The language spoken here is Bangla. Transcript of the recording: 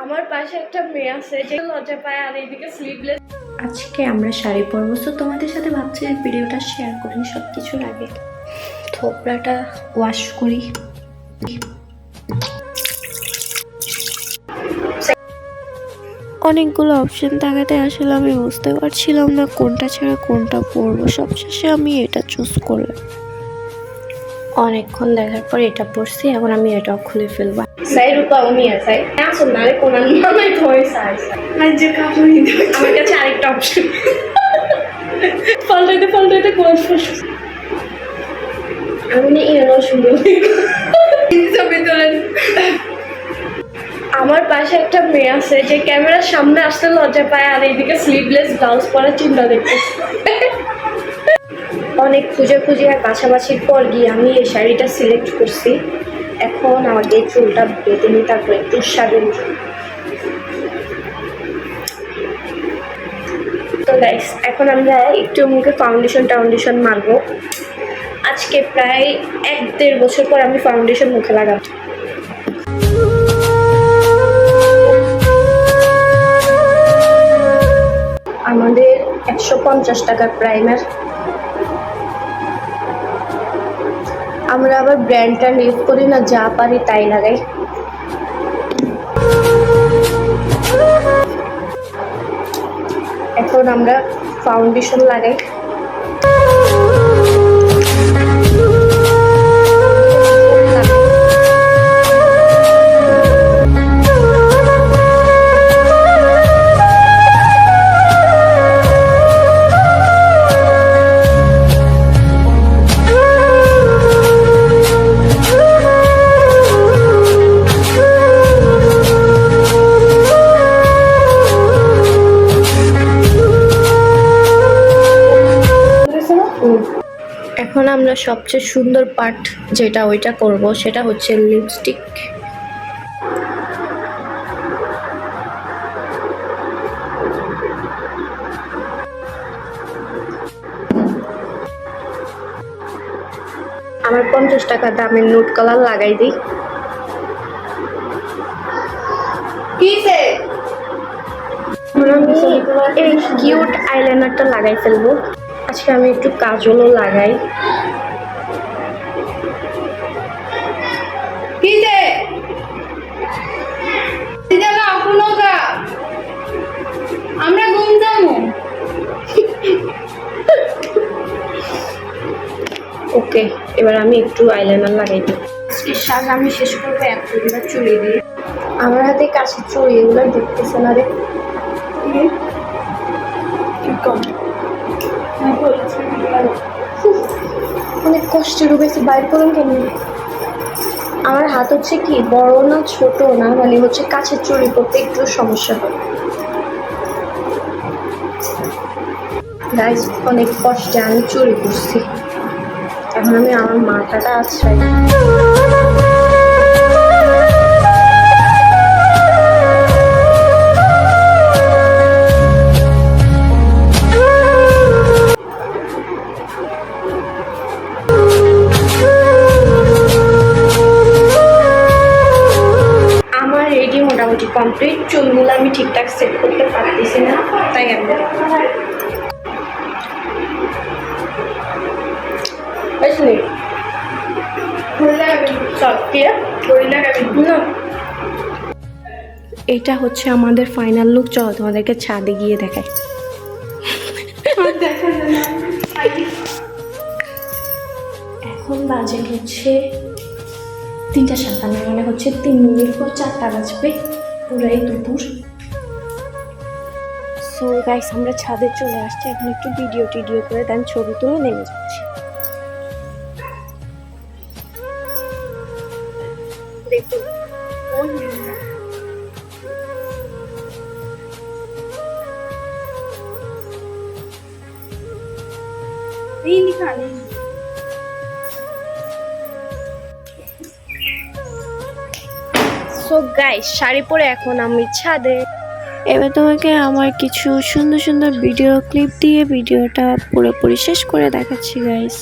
আমার পাশে একটা মেয়ে আছে যে লজ্জা পায় আর এইদিকে স্লিভলেস। আজকে আমরা শাড়ি পরবো, তো তোমাদের সাথে ভাবছি ভিডিওটা শেয়ার করি। সব কিছুর আগে থোপড়াটা ওয়াশ করি। অনেকগুলো অপশন থাকাতে আসলে আমি বুঝতে পারছিলাম না কোনটা ছাড়া কোনটা পরবো। সবশেষে আমি এটা চুজ করলাম। অনেকক্ষণ দেখার পর এটা পরছি, এখন আমি এটাও খুলে ফেলবো। সাই রূপা উনি আছে আসল না রে কোন নামে ধরে সাই আর যে কাপড়ই আমার কাছে আরেকটা অপশন পাল্টাইতে কোন আমি এরও সুন্দর ভিতরে। আমার পাশে একটা মেয়ে আছে যে ক্যামেরার সামনে আসতে লজ্জা পায় আর এইদিকে স্লিভলেস ব্লাউজ পরার চিন্তা দেখতেছে। অনেক খুঁজে আর বাছাবাছির পর গিয়ে আমি এই শাড়িটা সিলেক্ট করছি। এখন আমাকে এই চুলটা বেঁধে নিই, তারপর একটু সাজেন। তো গাইস এখন আমরা একটু মুখে ফাউন্ডেশন মারবো। আজকে প্রায় 1-1.5 বছর পর আমি ফাউন্ডেশন মুখে লাগাবো। আমাদের 150 টাকার প্রাইমার। আমরা আবার ব্র্যান্ডটা লিভ করি না, যা পারি তাই লাগাই। এখন আমরা ফাউন্ডেশন লাগাই। এখন আমরা সবচেয়ে সুন্দর পার্ট যেটা ওইটা করব, সেটা হচ্ছে লিপস্টিক। আমার 50 টাকা দামের নুট কালার লাগাই দিই। এই কিউট আইলাইনারটা লাগাই ফেলবো। আজকে আমি একটু কাজলও লাগাই। আমরা ঘুম যাবো। ওকে, এবার আমি একটু আইলাইনার লাগাই দিই। সাজ আমি শেষ করবো একটু চুড়ি দিয়ে। আমার হাতে কাছের চুড়ি, এগুলো দেখতেছে না রে। অনেক কষ্টে ঢুকেছি, বাইর করুন কেন? আমার হাত হচ্ছে কি বড় না ছোট না, মানে হচ্ছে কাছের চুড়ি করতে একটু সমস্যা হয়। গাইস অনেক কষ্টে আমি চুরি করছি। এখন আমি আমার মাথাটা আছড়াই। আমার রেডি মোটামুটি কমপ্লিট। চুলগুলো আমি ঠিকঠাক সেট করতে পারতেছি না, তাই আমি এটা হচ্ছে আমাদের ফাইনাল লুক। চলো তোমাদেরকে ছাদে গিয়ে দেখাই। এখন বাজে হচ্ছে 3:57, মানে হচ্ছে 3 মিনিট পর 4টা বাজবে, পুরাই দুপুর। সো গাইস আমরা ছাদে চলে আসছি। এখন একটু ভিডিও করে দেন ছবি তুলে নেমে যাচ্ছি। দেখুন সো গাইস শাড়ি পরে এখন আমি ছাদে। এবার তোমাকে আমার কিছু সুন্দর ভিডিও ক্লিপ দিয়ে ভিডিওটা পুরোপুরি শেষ করে দেখাচ্ছি গাইস।